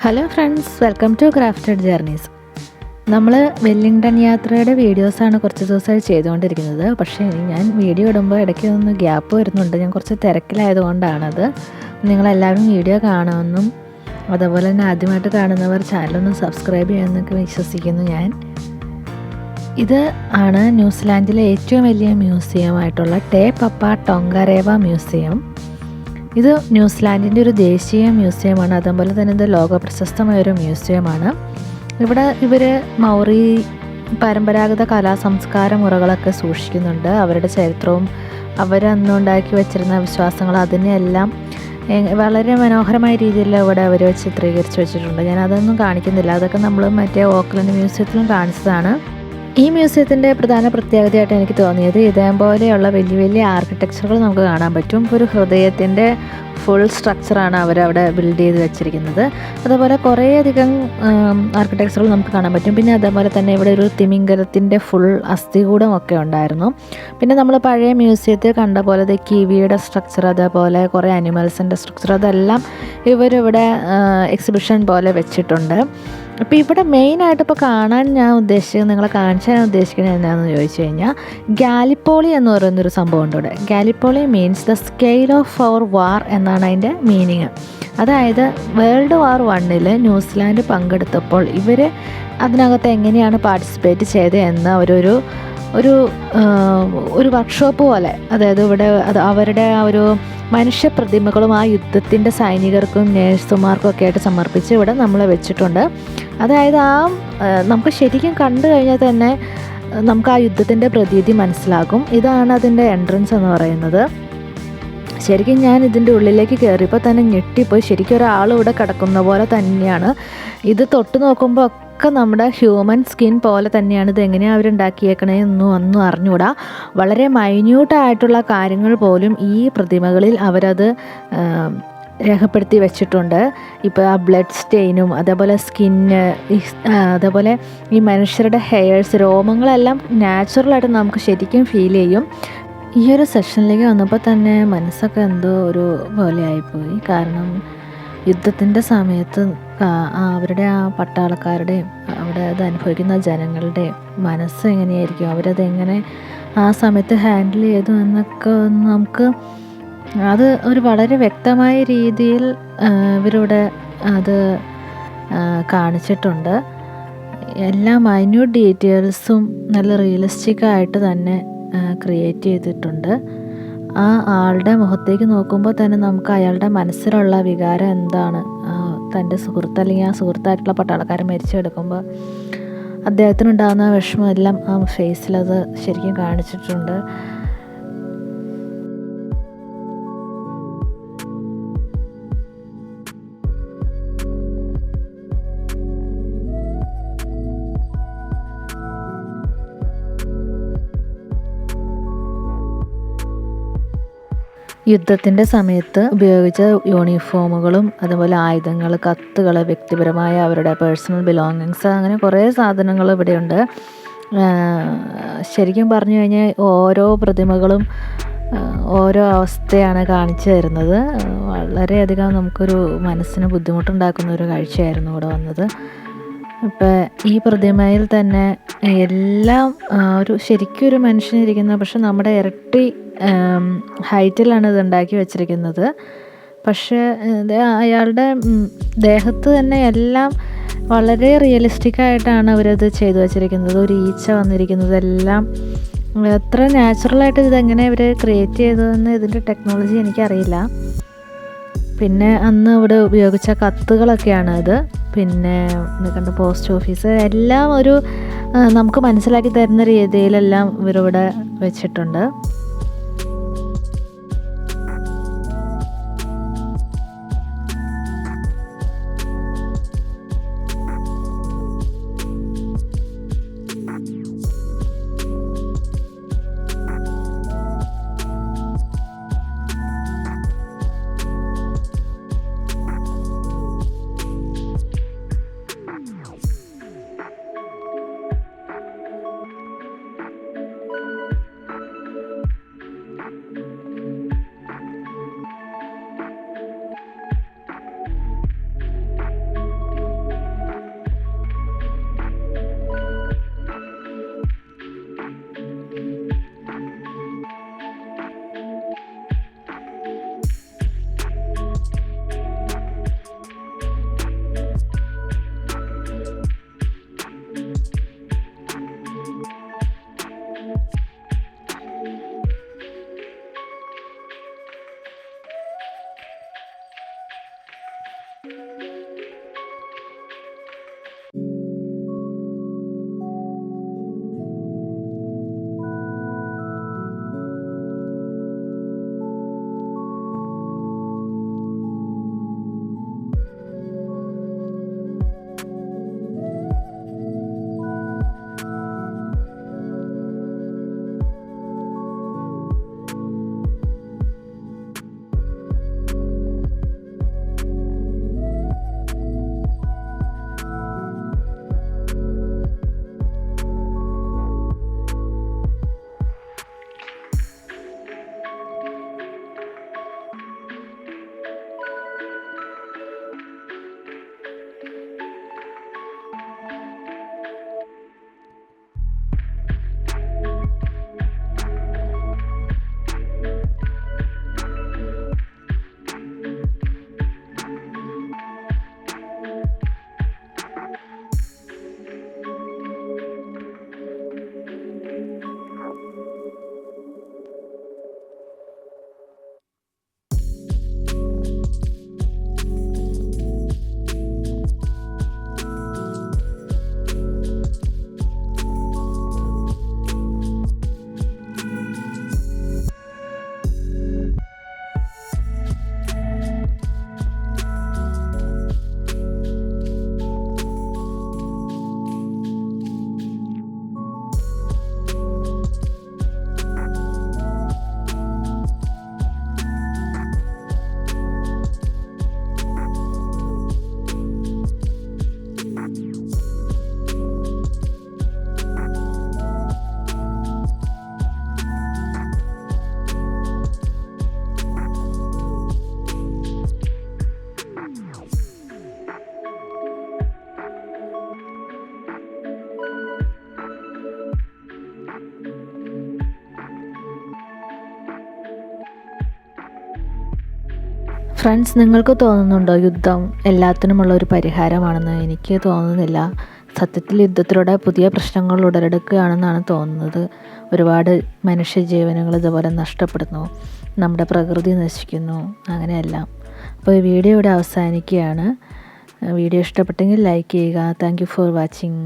Hello friends, welcome to crafted journeys. നമ്മൾ വെല്ലിംഗ്ടൺ യാത്രയുടെ വീഡിയോസാണ് കുറച്ച് ദിവസമായി ചെയ്തുകൊണ്ടിരിക്കുന്നത്. പക്ഷേ ഞാൻ വീഡിയോ ഇടുമ്പോൾ ഇടയ്ക്ക് ഒന്ന് ഗ്യാപ്പ് വരുന്നുണ്ട്. ഞാൻ കുറച്ച് തിരക്കിലായതുകൊണ്ടാണത്. നിങ്ങളെല്ലാവരും വീഡിയോ കാണുമെന്നും അതുപോലെ തന്നെ ആദ്യമായിട്ട് കാണുന്നവർ ചാനലൊന്ന് സബ്സ്ക്രൈബ് ചെയ്യുമെന്നൊക്കെ വിശ്വസിക്കുന്നു ഞാൻ. ഇത് ആണ് ന്യൂസിലാൻഡിലെ ഏറ്റവും വലിയ മ്യൂസിയമായിട്ടുള്ള ടേ പപ്പ ടൊങ്കാരേവ മ്യൂസിയം. ഇത് ന്യൂസിലാൻഡിൻ്റെ ഒരു ദേശീയ മ്യൂസിയമാണ്. അതുപോലെ തന്നെ ഇത് ലോകപ്രശസ്തമായൊരു മ്യൂസിയമാണ്. ഇവിടെ ഇവർ മൗറി പരമ്പരാഗത കലാസംസ്കാര മുറകളൊക്കെ സൂക്ഷിക്കുന്നുണ്ട്. അവരുടെ ചരിത്രവും അവരന്നുണ്ടാക്കി വെച്ചിരുന്ന വിശ്വാസങ്ങൾ അതിനെല്ലാം വളരെ മനോഹരമായ രീതിയിൽ ഇവിടെ അവർ ചിത്രീകരിച്ച് വെച്ചിട്ടുണ്ട്. ഞാൻ അതൊന്നും കാണിക്കുന്നില്ല. അതൊക്കെ നമ്മൾ മറ്റേ ഓക്ലൻഡ് മ്യൂസിയത്തിലും കാണിച്ചതാണ്. ഈ മ്യൂസിയത്തിൻ്റെ പ്രധാന പ്രത്യേകതയായിട്ട് എനിക്ക് തോന്നിയത് ഇതേപോലെയുള്ള വലിയ വലിയ ആർക്കിടെക്ചറുകൾ നമുക്ക് കാണാൻ പറ്റും. ഇപ്പോൾ ഒരു ഹൃദയത്തിൻ്റെ ഫുൾ സ്ട്രക്ചറാണ് അവരവിടെ ബിൽഡ് ചെയ്ത് വെച്ചിരിക്കുന്നത്. അതുപോലെ കുറേയധികം ആർക്കിടെക്ചറുകൾ നമുക്ക് കാണാൻ പറ്റും. പിന്നെ അതേപോലെ തന്നെ ഇവിടെ ഒരു തിമിംഗലത്തിൻ്റെ ഫുൾ അസ്ഥികൂടമൊക്കെ ഉണ്ടായിരുന്നു. പിന്നെ നമ്മൾ പഴയ മ്യൂസിയത്തിൽ കണ്ട പോലെ കിവിയുടെ സ്ട്രക്ചർ, അതേപോലെ കുറേ അനിമൽസിൻ്റെ സ്ട്രക്ചർ, അതെല്ലാം ഇവരിവിടെ എക്സിബിഷൻ പോലെ വെച്ചിട്ടുണ്ട്. അപ്പോൾ ഇവിടെ മെയിനായിട്ട് ഇപ്പോൾ കാണാൻ ഞാൻ ഉദ്ദേശിച്ചത്, നിങ്ങളെ കാണിച്ചാൽ ഞാൻ ഉദ്ദേശിക്കുന്നത് എന്താണെന്ന് ചോദിച്ചു കഴിഞ്ഞാൽ, ഗാലിപ്പോളി എന്ന് പറയുന്നൊരു സംഭവം ഉണ്ട് ഇവിടെ. Gallipoli means the scale of our war എന്നാണ് അതിൻ്റെ മീനിങ്. അതായത് വേൾഡ് വാർ 1 ന്യൂസിലാൻഡ് പങ്കെടുത്തപ്പോൾ ഇവർ അതിനകത്ത് എങ്ങനെയാണ് പാർട്ടിസിപ്പേറ്റ് ചെയ്തത് എന്ന ഒരു വർക്ക്ഷോപ്പ് പോലെ, അതായത് ഇവിടെ അവരുടെ ആ ഒരു മനുഷ്യപ്രതിമകളും ആ യുദ്ധത്തിൻ്റെ സൈനികർക്കും നേഴ്സുമാർക്കും ഒക്കെ ആയിട്ട് സമർപ്പിച്ച് ഇവിടെ നമ്മൾ വെച്ചിട്ടുണ്ട്. അതായത് നമുക്ക് ശരിക്കും കണ്ടു കഴിഞ്ഞാൽ തന്നെ നമുക്ക് ആ യുദ്ധത്തിൻ്റെ പ്രതീതി മനസ്സിലാകും. ഇതാണ് അതിൻ്റെ എൻട്രൻസ് എന്ന് പറയുന്നത്. ശരിക്കും ഞാൻ ഇതിൻ്റെ ഉള്ളിലേക്ക് കയറിയപ്പോൾ തന്നെ ഞെട്ടിപ്പോയി. ശരിക്കും ഒരാൾ ഇവിടെ കിടക്കുന്ന പോലെ തന്നെയാണ്. ഇത് തൊട്ട് നോക്കുമ്പോൾ ഒക്കെ നമ്മുടെ ഹ്യൂമൻ സ്കിൻ പോലെ തന്നെയാണ്. ഇത് എങ്ങനെയാണ് അവരുണ്ടാക്കിയേക്കണേന്നൊന്നും ഒന്നും അറിഞ്ഞുകൂടാ. വളരെ മൈന്യൂട്ടായിട്ടുള്ള കാര്യങ്ങൾ പോലും ഈ പ്രതിമകളിൽ അവരത് രേഖപ്പെടുത്തി വെച്ചിട്ടുണ്ട്. ഇപ്പോൾ ആ ബ്ലഡ് സ്റ്റെയിനും അതേപോലെ സ്കിന്ന്, അതേപോലെ ഈ മനുഷ്യരുടെ ഹെയർസ്, രോമങ്ങളെല്ലാം നാച്ചുറലായിട്ട് നമുക്ക് ശരിക്കും ഫീൽ ചെയ്യും. ഈ ഒരു സെഷനിലേക്ക് വന്നപ്പോൾ തന്നെ മനസ്സൊക്കെ എന്തോ ഒരു പോലെ ആയിപ്പോയി. കാരണം യുദ്ധത്തിൻ്റെ സമയത്ത് അവരുടെ ആ പട്ടാളക്കാരുടെയും അവിടെ അത് അനുഭവിക്കുന്ന ജനങ്ങളുടെയും മനസ്സ് എങ്ങനെയായിരിക്കും, അവരതെങ്ങനെ ആ സമയത്ത് ഹാൻഡിൽ ചെയ്തു എന്നൊക്കെ നമുക്ക് അത് ഒരു വളരെ വ്യക്തമായ രീതിയിൽ ഇവരിവിടെ അത് കാണിച്ചിട്ടുണ്ട്. എല്ലാ മൈന്യൂട്ട് ഡീറ്റെയിൽസും നല്ല റിയലിസ്റ്റിക്കായിട്ട് തന്നെ ക്രിയേറ്റ് ചെയ്തിട്ടുണ്ട്. ആ ആളുടെ മുഖത്തേക്ക് നോക്കുമ്പോൾ തന്നെ നമുക്ക് അയാളുടെ മനസ്സിലുള്ള വികാരം എന്താണ്, തൻ്റെ സുഹൃത്ത് അല്ലെങ്കിൽ ആ സുഹൃത്തായിട്ടുള്ള പട്ടാളക്കാരൻ മരിച്ചു കിടക്കുമ്പോൾ അദ്ദേഹത്തിനുണ്ടാകുന്ന വിഷമം എല്ലാം ആ ഫേസിലത് ശരിക്കും കാണിച്ചിട്ടുണ്ട്. യുദ്ധത്തിൻ്റെ സമയത്ത് ഉപയോഗിച്ച യൂണിഫോമുകളും അതുപോലെ ആയുധങ്ങൾ, കത്തുകൾ, വ്യക്തിപരമായ അവരുടെ പേഴ്സണൽ ബിലോങ്ങിങ്സ്, അങ്ങനെ കുറേ സാധനങ്ങൾ ഇവിടെയുണ്ട്. ശരിക്കും പറഞ്ഞു കഴിഞ്ഞാൽ ഓരോ പ്രതിമകളും ഓരോ അവസ്ഥയാണ് കാണിച്ചു തരുന്നത്. വളരെയധികം നമുക്കൊരു മനസ്സിന് ബുദ്ധിമുട്ടുണ്ടാക്കുന്ന ഒരു കാഴ്ചയായിരുന്നു ഇവിടെ വന്നത്. ഇപ്പം ഈ പ്രതിമയിൽ തന്നെ എല്ലാം ശരിക്കും ഒരു മനുഷ്യനിരിക്കുന്നത്, പക്ഷെ നമ്മുടെ ഇരട്ടി ഹൈറ്റിലാണ് ഇത് ഉണ്ടാക്കി വെച്ചിരിക്കുന്നത്. പക്ഷേ അയാളുടെ ദേഹത്ത് തന്നെ എല്ലാം വളരെ റിയലിസ്റ്റിക്കായിട്ടാണ് അവരത് ചെയ്തു വച്ചിരിക്കുന്നത്. ഒരു ഈച്ച വന്നിരിക്കുന്നതെല്ലാം എത്ര നാച്ചുറലായിട്ട് ഇതെങ്ങനെ ഇവർ ക്രിയേറ്റ് ചെയ്തതെന്ന് ഇതിൻ്റെ ടെക്നോളജി എനിക്കറിയില്ല. പിന്നെ അന്ന് ഇവിടെ ഉപയോഗിച്ച കത്തുകളൊക്കെയാണ് ഇത്. പിന്നെ കണ്ട പോസ്റ്റ് ഓഫീസ് എല്ലാം നമുക്ക് മനസ്സിലാക്കി തരുന്ന രീതിയിലെല്ലാം ഇവരിവിടെ വെച്ചിട്ടുണ്ട്. ഫ്രണ്ട്സ്, നിങ്ങൾക്ക് തോന്നുന്നുണ്ടോ യുദ്ധം എല്ലാത്തിനുമുള്ള ഒരു പരിഹാരമാണെന്ന്? എനിക്ക് തോന്നുന്നില്ല. സത്യത്തിൽ യുദ്ധത്തിലൂടെ പുതിയ പ്രശ്നങ്ങൾ ഉടലെടുക്കുകയാണെന്നാണ് തോന്നുന്നത്. ഒരുപാട് മനുഷ്യജീവനുകൾ ഇതുപോലെ നഷ്ടപ്പെടുന്നു, നമ്മുടെ പ്രകൃതി നശിക്കുന്നു, അങ്ങനെയെല്ലാം. അപ്പോൾ ഈ വീഡിയോ ഇവിടെ അവസാനിക്കുകയാണ്. വീഡിയോ ഇഷ്ടപ്പെട്ടെങ്കിൽ ലൈക്ക് ചെയ്യുക. Thank you for watching.